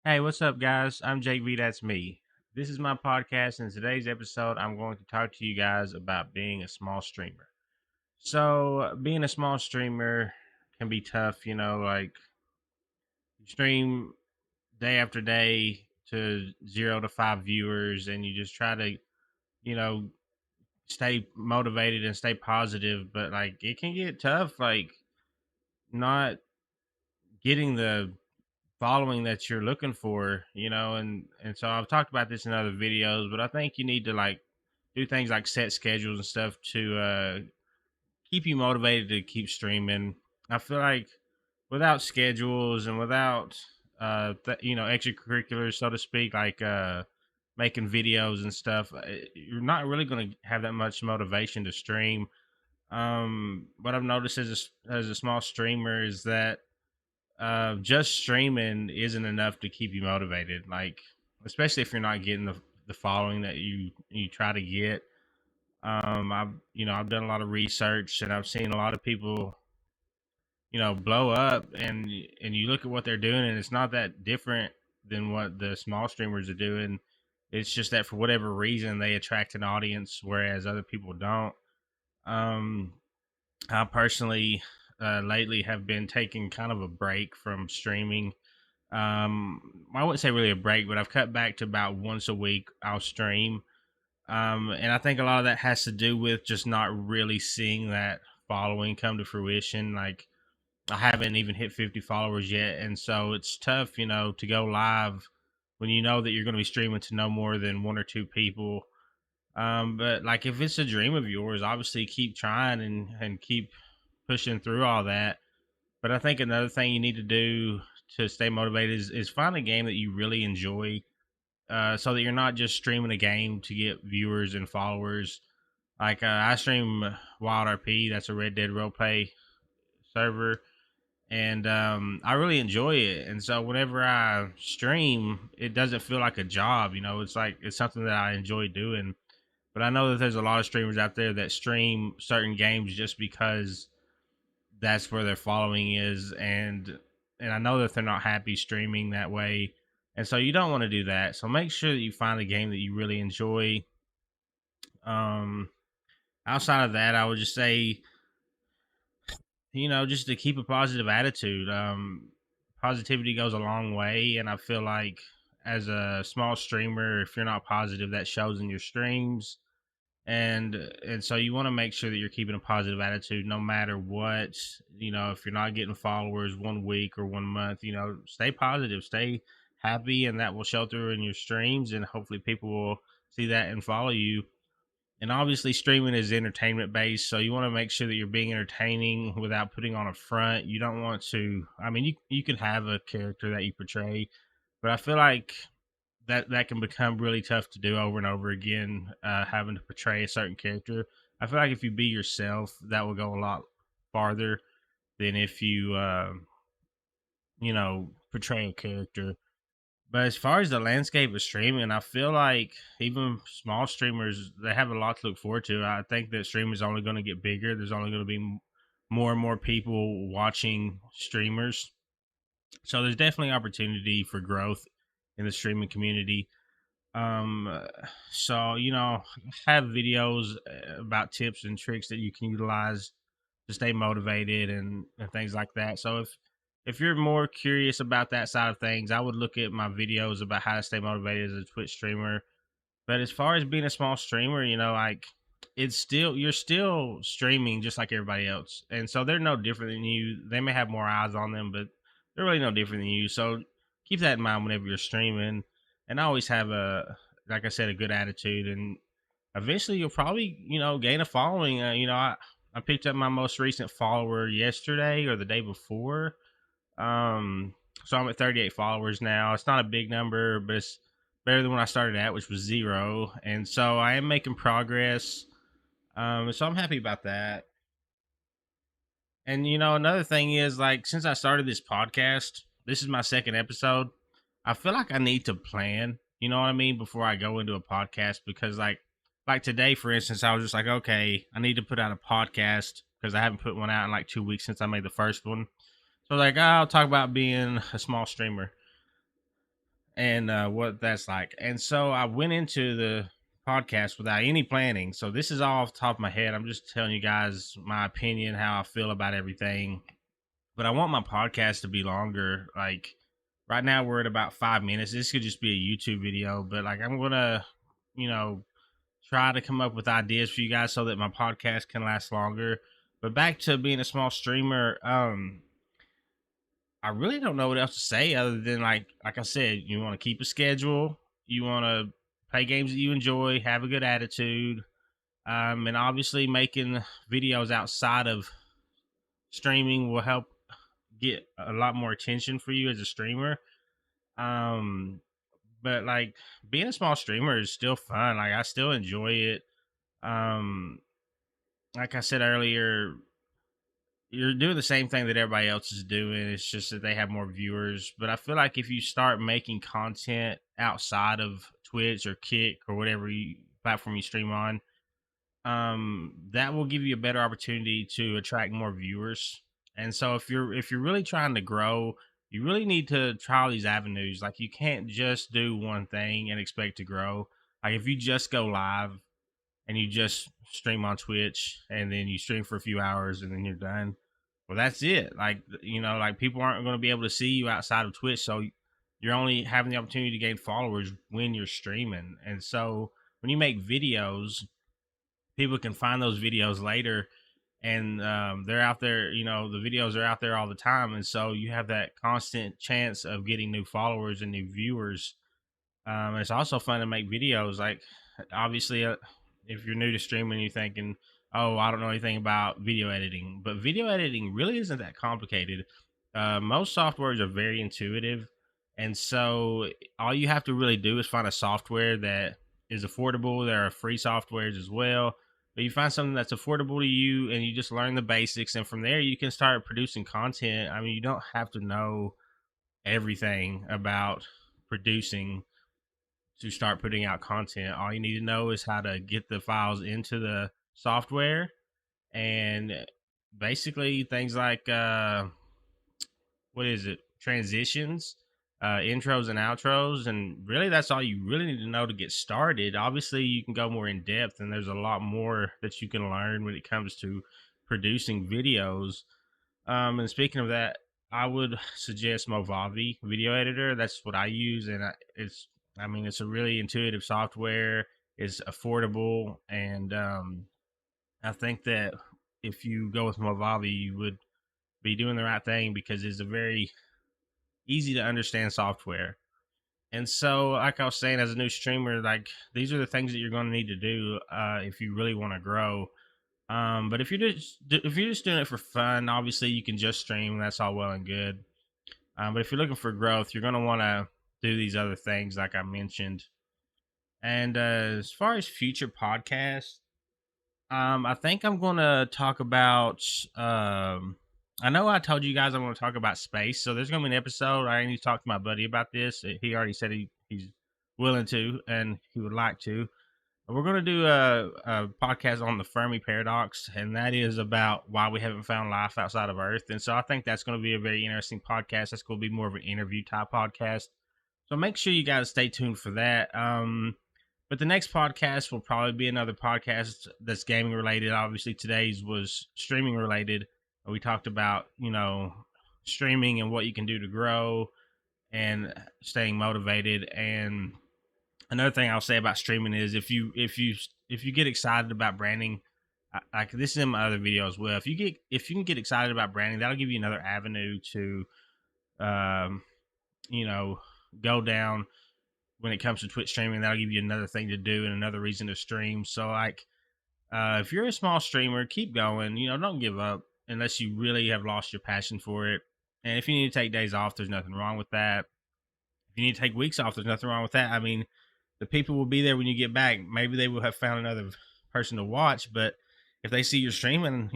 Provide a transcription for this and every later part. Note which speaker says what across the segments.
Speaker 1: Hey, what's up, guys? I'm Jake V. That's me. This is my podcast. In today's episode, I'm going to talk to you guys about being a small streamer. So, being a small streamer can be tough, like you stream day after day to 0 to 5 viewers, and you just try to, you know, stay motivated and stay positive. But, like, it can get tough, like, not getting the following that you're looking for, and so I've talked about this in other videos, but I think you need to like do things like set schedules and stuff to keep you motivated to keep streaming. I feel like without schedules and without extracurriculars, so to speak, like making videos and stuff, you're not really going to have that much motivation to stream. What I've noticed as a small streamer is that just streaming isn't enough to keep you motivated. Like, especially if you're not getting the following that you try to get. I've done a lot of research and I've seen a lot of people, blow up, and you look at what they're doing and it's not that different than what the small streamers are doing. It's just that for whatever reason they attract an audience, whereas other people don't. Um, I personally lately have been taking kind of a break from streaming. I wouldn't say really a break, but I've cut back to about once a week I'll stream. And I think a lot of that has to do with just not really seeing that following come to fruition. Like, I haven't even hit 50 followers yet, and so it's tough, to go live when you know that you're going to be streaming to no more than one or two people. But like, if it's a dream of yours, obviously keep trying and keep pushing through all that. But I think another thing you need to do to stay motivated is find a game that you really enjoy, so that you're not just streaming a game to get viewers and followers. Like, I stream Wild RP, that's a Red Dead roleplay server, and I really enjoy it. And so whenever I stream, it doesn't feel like a job. It's like it's something that I enjoy doing. But I know that there's a lot of streamers out there that stream certain games just because that's where their following is, and I know that they're not happy streaming that way, and so you don't want to do that. So make sure that you find a game that you really enjoy. Um, Outside of that, I would just say, just to keep a positive attitude. Positivity goes a long way, and I feel like as a small streamer, if you're not positive, that shows in your streams. And so you want to make sure that you're keeping a positive attitude no matter what. If you're not getting followers 1 week or 1 month, stay positive, stay happy, and that will show through in your streams, and hopefully people will see that and follow you. And obviously streaming is entertainment based, so you want to make sure that you're being entertaining without putting on a front. You don't want to, I mean, you can have a character that you portray, but I feel like that can become really tough to do over and over again, having to portray a certain character. I feel like if you be yourself, that will go a lot farther than if you portray a character. But as far as the landscape of streaming, I feel like even small streamers, they have a lot to look forward to. I think that streaming is only going to get bigger. There's only going to be more and more people watching streamers, so there's definitely opportunity for growth in the streaming community. um so have videos about tips and tricks that you can utilize to stay motivated and things like that. So if you're more curious about that side of things, I would look at my videos about how to stay motivated as a Twitch streamer. But as far as being a small streamer, like, it's still, you're still streaming just like everybody else, and so they're no different than you. They may have more eyes on them, but they're really no different than you. So keep that in mind whenever you're streaming, and always have a, like I said, a good attitude, and eventually you'll probably gain a following. I picked up my most recent follower yesterday or the day before. um, so I'm at 38 followers now. It's not a big number, but it's better than when I started at, which was zero. And so I am making progress. So I'm happy about that. And another thing is, like, since I started this podcast, this is my second episode. I feel like I need to plan, you know what I mean, before I go into a podcast, because like today, for instance, I was just like, okay, I need to put out a podcast because I haven't put one out in like 2 weeks since I made the first one. So like, I'll talk about being a small streamer. and what that's like. And so I went into the podcast without any planning. So this is all off the top of my head. I'm just telling you guys my opinion, how I feel about everything. But I want my podcast to be longer. Like right now, we're at about 5 minutes. This could just be a YouTube video, but like I'm gonna, you know, try to come up with ideas for you guys so that my podcast can last longer. But back to being a small streamer, I really don't know what else to say other than like I said, you want to keep a schedule, you want to play games that you enjoy, have a good attitude, and obviously making videos outside of streaming will help get a lot more attention for you as a streamer. Um, but like being a small streamer is still fun. Like I still enjoy it. Um, like I said earlier, you're doing the same thing that everybody else is doing. It's just that they have more viewers. But I feel like if you start making content outside of Twitch or Kick or whatever platform you stream on, that will give you a better opportunity to attract more viewers. And so if you're really trying to grow, you really need to try all these avenues. Like you can't just do one thing and expect to grow. Like if you just go live and you just stream on Twitch and then you stream for a few hours and then you're done. Well, that's it. Like, like people aren't going to be able to see you outside of Twitch. So you're only having the opportunity to gain followers when you're streaming. And so when you make videos, people can find those videos later and they're out there, the videos are out there all the time. And so you have that constant chance of getting new followers and new viewers. It's also fun to make videos. Like, obviously, if you're new to streaming, you're thinking, "Oh, I don't know anything about video editing," but video editing really isn't that complicated. Most softwares are very intuitive, and so all you have to really do is find a software that is affordable. There are free softwares as well, but you find something that's affordable to you, and you just learn the basics, and from there you can start producing content. I mean, you don't have to know everything about producing to start putting out content. All you need to know is how to get the files into the software and basically things like what is it? Transitions, intros and outros, and really that's all you really need to know to get started. Obviously, you can go more in depth and there's a lot more that you can learn when it comes to producing videos. And speaking of that, I would suggest Movavi Video Editor. That's what I use, and I mean, it's a really intuitive software. It's affordable, and I think that if you go with Movavi, you would be doing the right thing because it's a very easy to understand software. And so, like I was saying, as a new streamer, like these are the things that you're going to need to do if you really want to grow. But if you're just doing it for fun, obviously you can just stream. That's all well and good. But if you're looking for growth, you're going to want to do these other things, like I mentioned. And as far as future podcasts, I think I'm going to talk about. I know I told you guys I'm going to talk about space, so there's going to be an episode. I need to talk to my buddy about this. He already said he's willing to, and he would like to. We're going to do a podcast on the Fermi paradox, and that is about why we haven't found life outside of Earth. And so I think that's going to be a very interesting podcast. That's going to be more of an interview type podcast. So make sure you guys stay tuned for that. But the next podcast will probably be another podcast that's gaming related. Obviously, today's was streaming related. We talked about, streaming and what you can do to grow and staying motivated. And another thing I'll say about streaming is if you get excited about branding, like this is in my other video as well. If you can get excited about branding, that'll give you another avenue to, um, you know, go down when it comes to Twitch streaming. That'll give you another thing to do and another reason to stream. So like, if you're a small streamer, keep going. Don't give up unless you really have lost your passion for it. And if you need to take days off, there's nothing wrong with that. If you need to take weeks off, there's nothing wrong with that. I mean, the people will be there when you get back. Maybe they will have found another person to watch, but if they see you're streaming,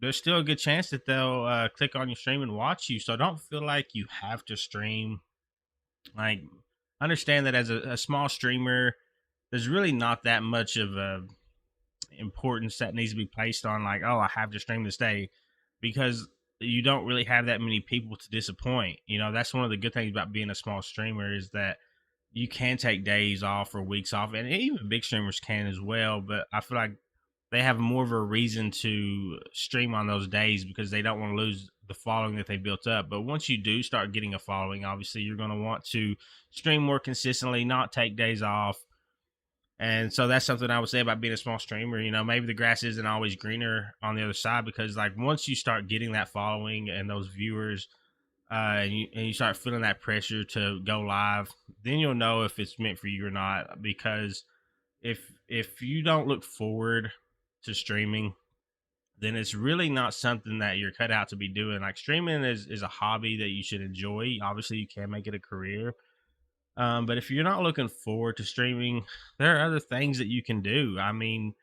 Speaker 1: there's still a good chance that they'll click on your stream and watch you. So don't feel like you have to stream. Like, understand that as a small streamer, there's really not that much of a importance that needs to be placed on like, oh, I have to stream this day, because you don't really have that many people to disappoint. That's one of the good things about being a small streamer is that you can take days off or weeks off, and even big streamers can as well. But I feel like they have more of a reason to stream on those days because they don't want to lose the following that they built up. But once you do start getting a following, obviously you're going to want to stream more consistently, not take days off. And so that's something I would say about being a small streamer. Maybe the grass isn't always greener on the other side because, like, once you start getting that following and those viewers, and you start feeling that pressure to go live, then you'll know if it's meant for you or not. Because if you don't look forward to streaming, then it's really not something that you're cut out to be doing. Like, streaming is a hobby that you should enjoy. Obviously, you can make it a career. But if you're not looking forward to streaming, there are other things that you can do. I mean,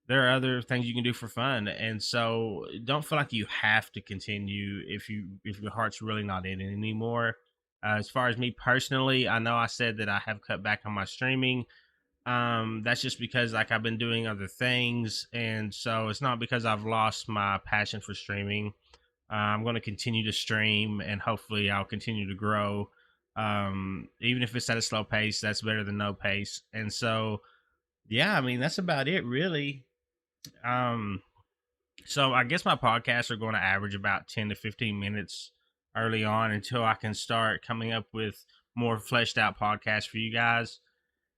Speaker 1: there are other things you can do for fun, and so don't feel like you have to continue if your heart's really not in it anymore. As far as me personally, I know I said that I have cut back on my streaming. That's just because, like, I've been doing other things, and so it's not because I've lost my passion for streaming. I'm going to continue to stream, and hopefully I'll continue to grow. Even if it's at a slow pace, that's better than no pace. And so, yeah, I mean, that's about it, really. Um, so I guess my podcasts are going to average about 10 to 15 minutes early on until I can start coming up with more fleshed out podcasts for you guys.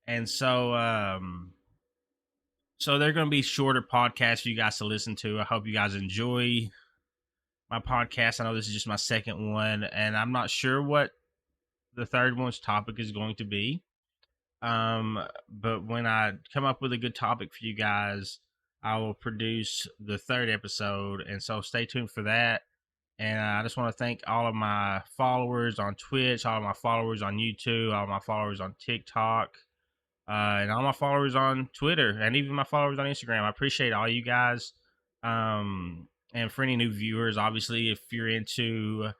Speaker 1: And so they're going to be shorter podcasts for you guys to listen to. I hope you guys enjoy my podcast. I know this is just my second one, and I'm not sure what the third one's topic is going to be. But when I come up with a good topic for you guys, I will produce the third episode, and so stay tuned for that. And I just want to thank all of my followers on Twitch, all of my followers on YouTube, all of my followers on TikTok, and all my followers on Twitter, and even my followers on Instagram. I appreciate all you guys. And for any new viewers, obviously, if you're into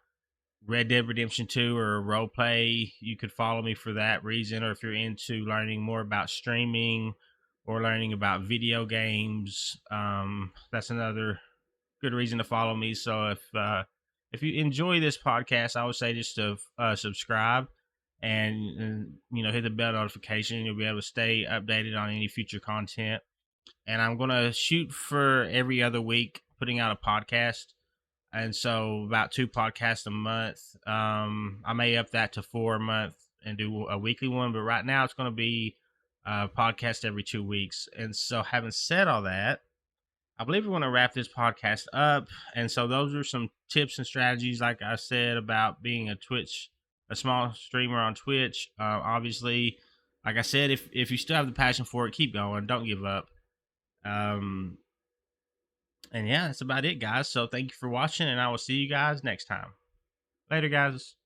Speaker 1: Red Dead Redemption 2 or role play, you could follow me for that reason. Or if you're into learning more about streaming or learning about video games, that's another good reason to follow me. So if you enjoy this podcast, I would say just to subscribe and hit the bell notification. You'll be able to stay updated on any future content. And I'm gonna shoot for every other week putting out a podcast, and so about 2 podcasts a month. I may up that to 4 a month and do a weekly one, but right now it's going to be a podcast every 2 weeks. And so, having said all that, I believe we're going to wrap this podcast up. And so those are some tips and strategies, like I said, about being a small streamer on Twitch. Obviously, like I said, if you still have the passion for it, keep going. Don't give up. Um, and yeah, that's about it, guys. So thank you for watching, and I will see you guys next time. Later, guys.